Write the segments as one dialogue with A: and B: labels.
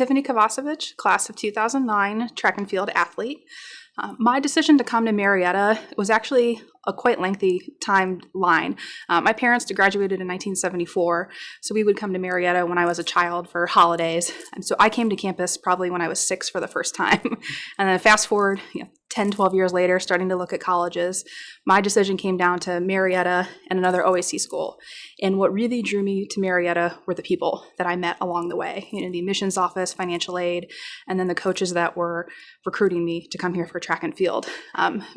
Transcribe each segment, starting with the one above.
A: Tiffany Kovacevich, class of 2009, track and field athlete. My decision to come to Marietta was actually a quite lengthy timeline. My parents graduated in 1974, so we would come to Marietta when I was a child for holidays. And so I came to campus probably when I was 6 for the first time. And then fast forward, 10, 12 years later, starting to look at colleges, my decision came down to Marietta and another OAC school. And what really drew me to Marietta were the people that I met along the way, the admissions office, financial aid, and then the coaches that were recruiting me to come here for track and field,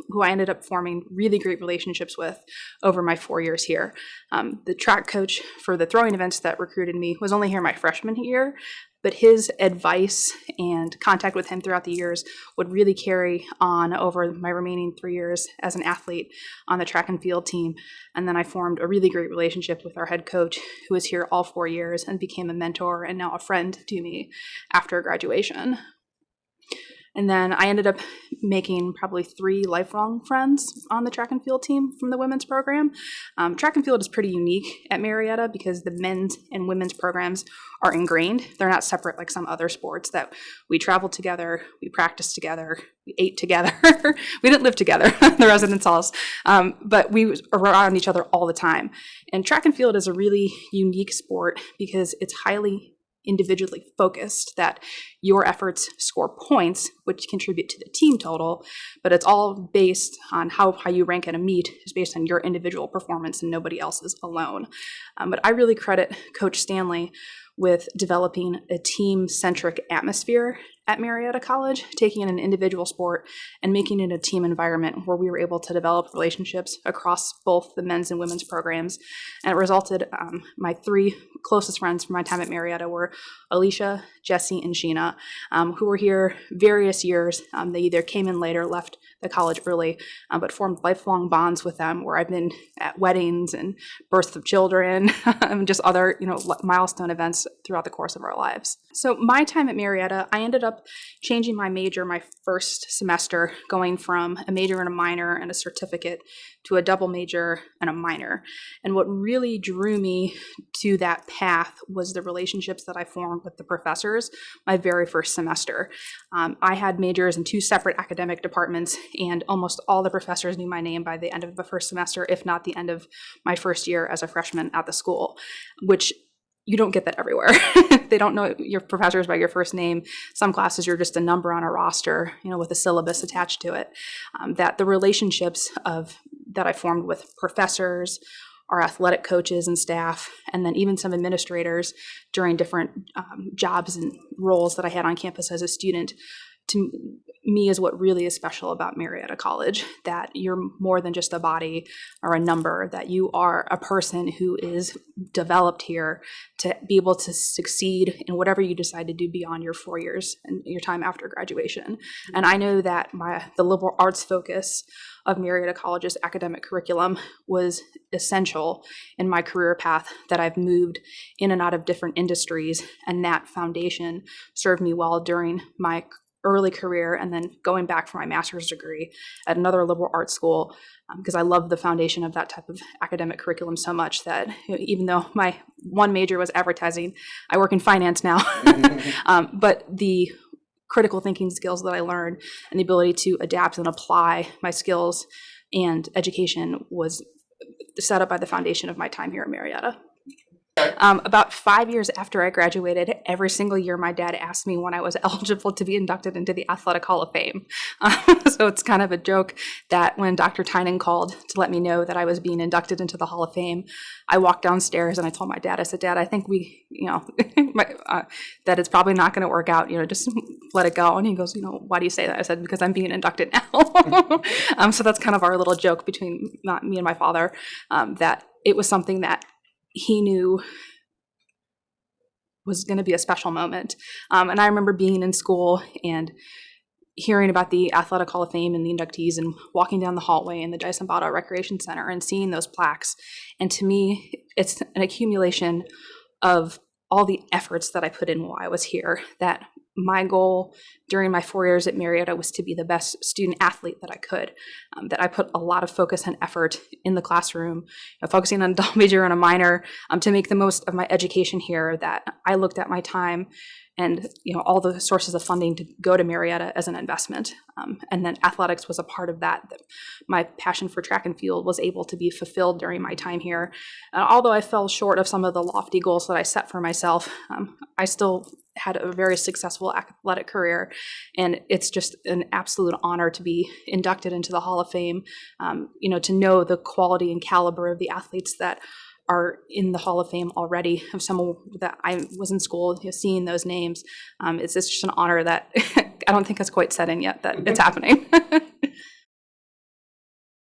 A: who I ended up forming really great relationships with over my 4 years here. The track coach for the throwing events that recruited me was only here my freshman year, but his advice and contact with him throughout the years would really carry on over my remaining 3 years as an athlete on the track and field team. And then I formed a really great relationship with our head coach, who was here all 4 years and became a mentor and now a friend to me after graduation. And then I ended up making probably 3 lifelong friends on the track and field team from the women's program. Track and field is pretty unique at Marietta because the men's and women's programs are ingrained. They're not separate like some other sports that we traveled together, we practiced together, we ate together. We didn't live together in the residence halls, but we were around each other all the time. And track and field is a really unique sport because it's highly individually focused, that your efforts score points, which contribute to the team total, but it's all based on how you rank at a meet is based on your individual performance and nobody else's alone. But I really credit Coach Stanley with developing a team-centric atmosphere at Marietta College, taking an individual sport and making it a team environment where we were able to develop relationships across both the men's and women's programs. And it resulted, my 3 closest friends from my time at Marietta were Alicia, Jesse, and Sheena, who were here various years. They either came in later, left the college early, but formed lifelong bonds with them where I've been at weddings and births of children and just other, milestone events throughout the course of our lives. So my time at Marietta, I ended up changing my major my first semester, going from a major and a minor and a certificate to a double major and a minor. And what really drew me to that path was the relationships that I formed with the professors my very first semester. I had majors in 2 separate academic departments, and almost all the professors knew my name by the end of the first semester, if not the end of my first year as a freshman at the school, which you don't get that everywhere. They don't know your professors by your first name. Some classes, you're just a number on a roster, with a syllabus attached to it. That the relationships that I formed with professors, our athletic coaches and staff, and then even some administrators during different jobs and roles that I had on campus as a student, to me is what really is special about Marietta College, that you're more than just a body or a number, that you are a person who is developed here to be able to succeed in whatever you decide to do beyond your 4 years and your time after graduation. And I know that the liberal arts focus of Marietta College's academic curriculum was essential in my career path, that I've moved in and out of different industries, and that foundation served me well during my early career, and then going back for my master's degree at another liberal arts school, because I love the foundation of that type of academic curriculum so much that even though my one major was advertising, I work in finance now. But the critical thinking skills that I learned and the ability to adapt and apply my skills and education was set up by the foundation of my time here at Marietta. About 5 years after I graduated, every single year my dad asked me when I was eligible to be inducted into the Athletic Hall of Fame. So it's kind of a joke that when Dr. Tynan called to let me know that I was being inducted into the Hall of Fame, I walked downstairs and I told my dad, I said, Dad, I think that it's probably not going to work out, just let it go. And he goes, why do you say that? I said, because I'm being inducted now. So that's kind of our little joke between me and my father, that it was something that he knew was going to be a special moment. And I remember being in school and hearing about the Athletic Hall of Fame and the inductees and walking down the hallway in the Dyson Botto Recreation Center and seeing those plaques. And to me, it's an accumulation of all the efforts that I put in while I was here, that my goal during my 4 years at Marietta was to be the best student athlete that I could, that I put a lot of focus and effort in the classroom, focusing on a double major and a minor, to make the most of my education here, that I looked at my time and all the sources of funding to go to Marietta as an investment. And then athletics was a part of that. My passion for track and field was able to be fulfilled during my time here. Although I fell short of some of the lofty goals that I set for myself, I still had a very successful athletic career, and it's just an absolute honor to be inducted into the Hall of Fame. To know the quality and caliber of the athletes that are in the Hall of Fame already, of someone that I was in school seeing those names. It's just an honor that I don't think has quite set in yet that it's happening.